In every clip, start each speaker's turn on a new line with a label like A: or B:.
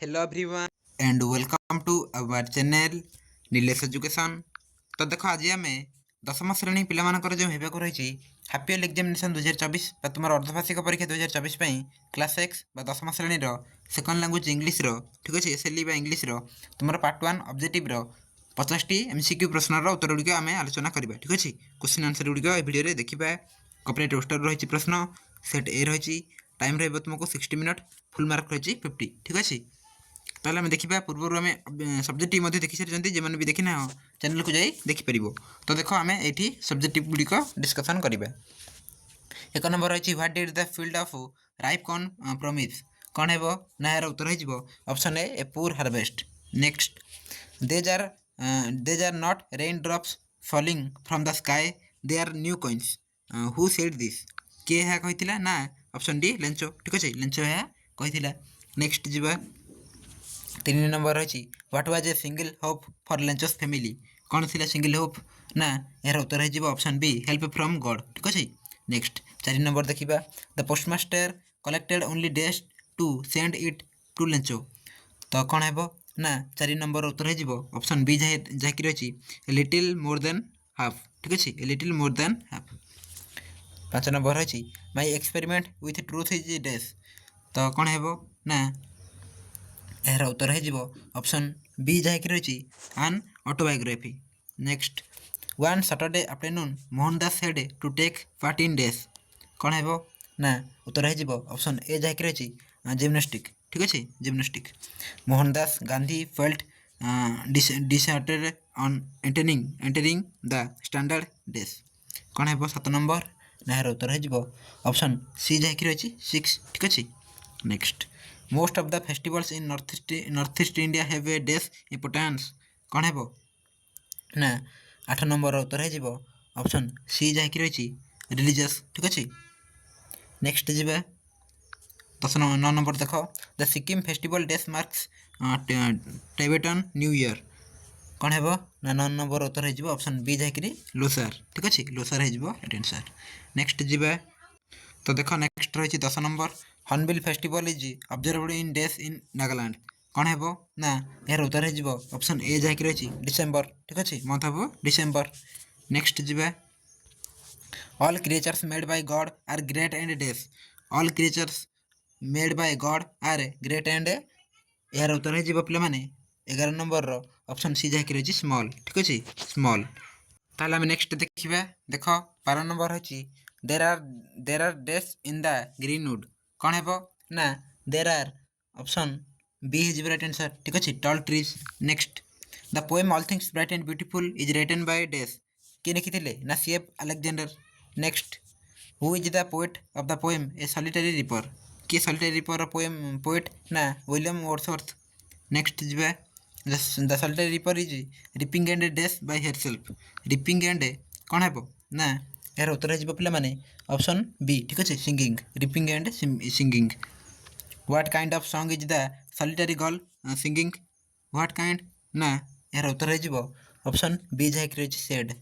A: Hello everyone and welcome to our channel Nilesh Education। तो देखो आज आम दशम श्रेणी पिलाମାନଙ୍କର जो हेबाक रही हाफ इयर एग्जामिनेशन 2024 तुम अर्धवार्षिक परीक्षा 2024 क्लास 6 दशम श्रेणी सेकंड लैंग्वेज इंग्लिश ठीक अच्छे एसएलई इंग्लिश तुम पार्ट 1 ऑब्जेक्टिव 50 एमसीक्यू प्रश्न उत्तर गुड़िक आम आलोचना करवा ठीक अच्छे क्वेश्चन आंसर गुड़िक भिडियो देखा कॉपीराइट रोस्टर रही प्रश्न सेट ए रही टाइम रही तुमको 60 मिनट फुल मार्क रही 50 ठीक अच्छे। ताहले आम देखा पूर्वर आम सब्जेक्टिव देखी सारी जो भी देखी ना चैनल को जाई देखिपर। तो देख आम ये सब्जेक्टिव गुड़िक डिस्कसन करवा। एक नंबर रही what did the field of ripe corn promise कौन है ना यार उत्तर हो option a poor harvest. Next dash are not रेन ड्रॉप्स falling from the sky they are new coins who said this किए है कही ना ऑप्शन डी लेंचो ठीक अच्छे लेंचो है कही। नेक्स्ट जीवा 3 नंबर रही what was a single hope for Lencho's family कौन थी सिंगल होप ना यार उत्तर हो option B help from God ठीक अच्छे। नेक्स्ट 4 नंबर देखा the postmaster collected only dash to send it to Lencho तो कौन है ना 4 नंबर उत्तर हो ऑप्शन बी जहाँकि रही लिटिल मोर देन हाफ ठीक अच्छे little more than half. 5 number रही my experiment with truth is dash तो कौन है ना यार उत्तर हो ऑप्शन बी जहाँकि रही आन autobiography. Next one Saturday afternoon Mohandas head to take part in dash कौन है ना उत्तर हो ऑप्शन ए जहाँकि रही जिम्नास्टिक ठीक अच्छे gymnastic. Mohandas Gandhi felt disheartened on entering the standard days कौन है 7 नंबर ना यार उत्तर हो ऑप्शन सी जहाँकि रही 6 ठीक अच्छे। Next most of the festivals in north east India have a days importance कौन है ना 8 नंबर उत्तर हो ऑप्शन सी जहाँकि रही रिलीजियस ठीक अच्छे। नेक्स्ट जी 9 नंबर देख the Sikkim festival days marks Tibetan new year कौन है ना 9 नंबर उत्तर हो ऑप्शन बी जहाँकि लोसार ठीक अच्छे लोसार हो आंसर। नेक्स्ट जी तो देख नेक्स्ट रही 10 number hornbill festival is observed in days in Nagaland कौन है ना यार उत्तर हो ऑप्शन ए जहाँकि रही डिसेम्बर ठीक अच्छे मंथ ऑफ डिसेम्बर। नेक्स्ट जी all creatures made by God are great and dash all creatures made by God are great and यार उत्तर हो पे 11 नंबर ऑप्शन सी जहाँकि रही स्मॉल ठीक अच्छे स्मॉल। ताहले आम नेक्स्ट देखा देख 12 नंबर रही there are dash in the greenwood कौन है ना there are option B is right answer ठीक अच्छे tall trees. Next the poem all things bright and beautiful is written by dash किए लिखी ना CF Alexander. Next who is the poet of the poem a solitary reaper किए solitary reaper poem poet ना William Wordsworth. Next जी the solitary reaper is reaping and dash bye हेरसेल्फ ripping and कौन है ना यार उत्तर हो पे ऑप्शन बी ठीक अच्छे singing ripping and singing. What kind of song is the solitary girl singing what kind ना यार उत्तर हो ऑप्शन बी जहाँकि रही said.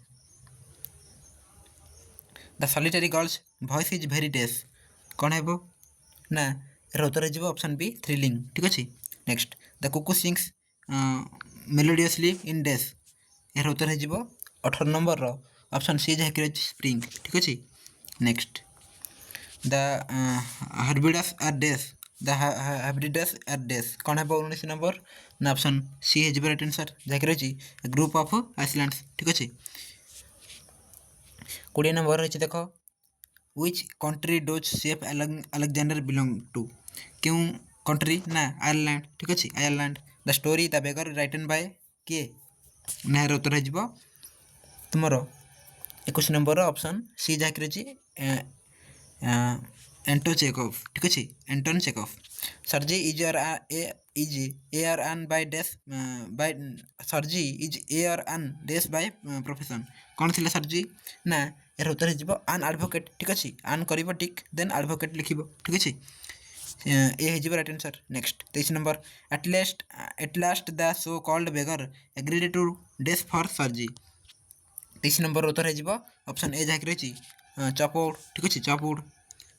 A: The solitary girls voice is very days कौन है ना यार उत्तर हो ऑप्शन बी थ्रिलिंग ठीक अच्छे। Next the cuckoo sings melodiously in dash यार उत्तर हो 18 नंबर ऑप्शन सी जहाँकि रही स्प्रिंग ठीक अच्छे। Next the hybrids are dash the hybrids are dash कौन है 19 नंबर ना ऑप्शन सी है राइट आंसर जहाँकि रही ग्रुप ऑफ आइसलैंड्स ठीक अच्छे। 20 नंबर रही देख which country does CF Alexander belong to क्यों कंट्री ना आयरलैंड ठीक अच्छे Ireland. The story the beggar written by किए ना यार उत्तर हो तुम 21 नंबर ऑप्शन सी जहाँकि रही एंटो चेकअप ठीक अच्छे Anton Chekhov. Sergei is a are on by dash by Sergei is a are on dash by profession कौन थी सर्जी ना यार उत्तर हो आन एडवोकेट ठीक अच्छे आन कर टिक देन एडवोकेट लिख ठीक अच्छे ए हो right answer. Next 23 number at last the so called beggar agreed to dash for Sergei 23 number उत्तर हो ऑप्शन ए जहाँकि रही चपौड़ ठीक अच्छे chop wood.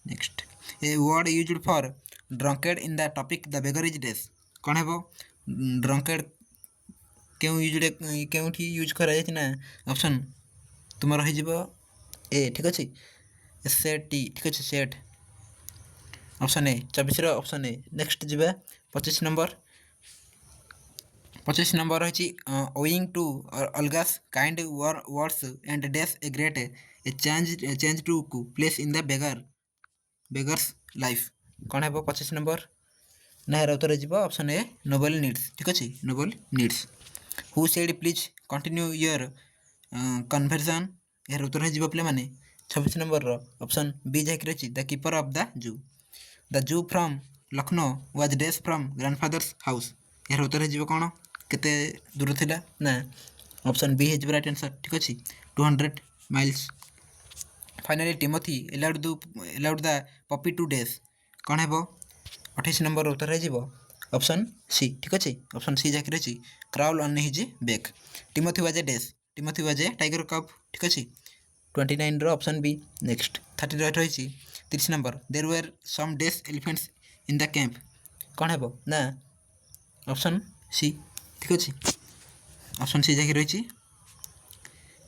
A: Next a word used for drunked in the topic the beggar is dash कौन है ड्रंकेड केउठी use करा ना ऑप्शन तुम रही ए ठीक अच्छे सेट टी ठीक अच्छे sot option A 24 option A next जीवा 25 नंबर रही owing to Olga's kind words and dash a great a change to place in the beggar's life कौन है 25 नंबर ना यार उत्तर जीव ऑप्शन ए नोबल नीड्स ठीक अच्छे noble needs who said please continue your conversation यार उत्तर जीव पे मैंने 26 नंबर ऑप्शन बी जाकि रही the keeper of the zoo from Lucknow was dash from grandfather's house यार उत्तर जीव कौन केते दूर थिला ना ऑप्शन बी है राइट आंसर ठीक अच्छे 200 miles finally Timothy allowed the puppy to dash कौन है 28 नंबर उत्तर है ऑप्शन सी ठीक अच्छे ऑप्शन सी जाकि रही crawl on his back Timothy was a dash Timothy was a tiger cub ठीक अच्छे 29 ऑप्शन बी नेक्स्ट 30 रही 30 number there were some dash elephants in the camp कौन है ना ऑप्शन सी ठीक अच्छे ऑप्शन सी जाकि रही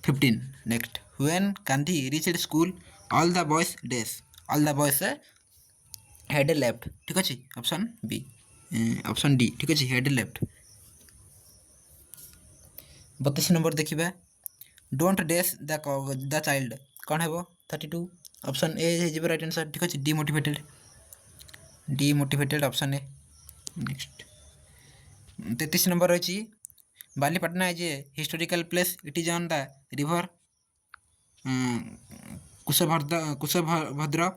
A: 15 next when Gandhi reached school all the boys head left ठीक अच्छे ऑप्शन बी ऑप्शन डी ठीक अच्छे हेड लेफ्ट 32 नंबर देखिए डोंट डेस द चाइल्ड कौन है 32 ऑप्शन ए है राइट आंसर ठीक अच्छे demotivated option A next 33 number रही Balipatna is a historical place it is on the river Kushabhadra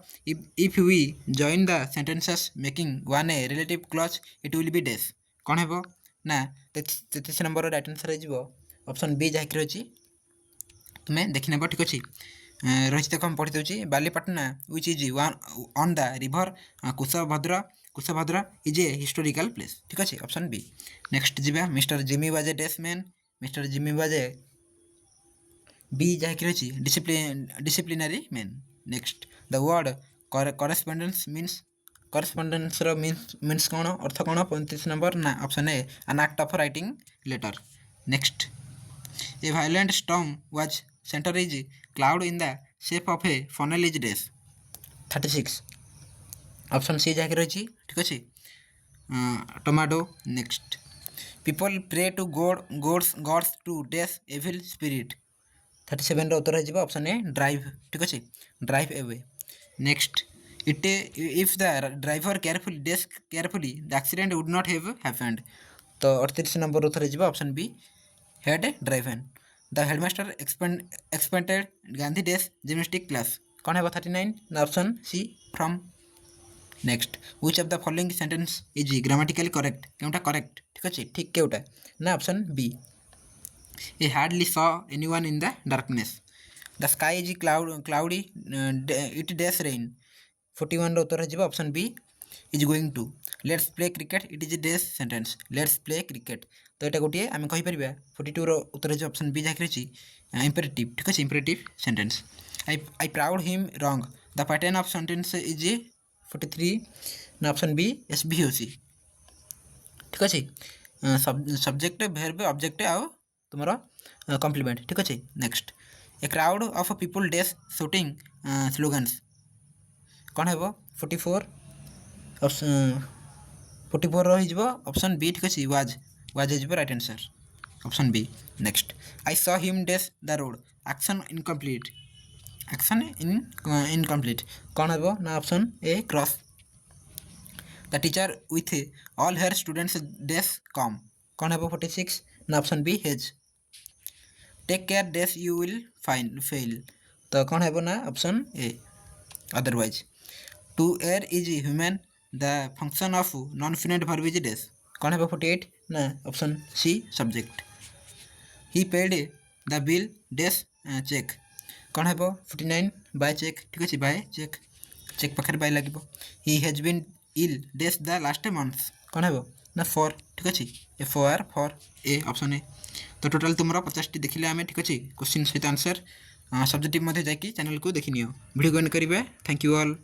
A: if we join the sentences making one a relative clause it will be dash कौन है ना 33 number right answer हो option B जहाँकि रही तुम्हें देखने ठीक अच्छे रही देख हम पढ़ी दूसरी Balipatna which is on the river Kushabhadra is a historical place ठीक अच्छे ऑप्शन बी नेक्स्ट जीवा mister Jimmy was a dash man mister Jimmy was a B जहाँकि रही disciplinary man next the word correspondence means कौन अर्थ कौन 35 नंबर ना option A an act of writing letter next a violent storm was centre is cloud in the shape of a funnel is days 36 option C जहाँकि रही ठीक अच्छे tomato next people pray to gods to dash evil spirit 37 उत्तर हो option A drive ठीक अच्छे drive away next it if the driver carefully the accident would not have happened तो 38 number उत्तर हो option B had driven the headmaster exempted Gandhi dash gymnastic class कौन है 39 ना option C from next which of the following sentence is grammatically correct केउटा correct ठीक अच्छे ठीक केउटा ना option B a hardly saw anyone in the darkness the sky is cloudy it dash rain 41 उत्तर हो option B is going to let's play cricket it is dash sentence let's play cricket तो यहाँ गोटे आम कहीपर 42 उत्तर हो option B जहाँकि रही imperative ठीक अच्छे imperative sentence I proved him wrong the pattern of sentence is 43 ना ऑप्शन बी एस बी सी ठीक अच्छे सब्जेक्ट भेर्ब ऑब्जेक्ट आउ तुम कम्प्लीमेंट ठीक अच्छे next a crowd of people dash shooting slogans कौन है 44 रही ऑप्शन बी ठीक अच्छे was right answer option B next I saw him dash the road action incomplete कौन है ना option A cross the teacher with all her students dash come कौन है 46 ना ऑप्शन बी हेज take care dash you will fail तो कौन है ना option A otherwise to air is human the function of non finite verb is dash कौन है 48 ना option C subject he paid the bill dash cheque कौन है 49 बाय चेक ठीक अच्छे बाय चेक पाखे बाय लगे he has been ill dash the last month कौन है ना 4 ठीक अच्छे FOR for a option A तो टोटाल तुम 50 देखिले आम ठीक अच्छे क्वेश्चन सहित आंसर सब्जेक्टिव जाकि चैनल को देखी नियो वीडियो जॉइन करेंगे थैंक यू ऑल।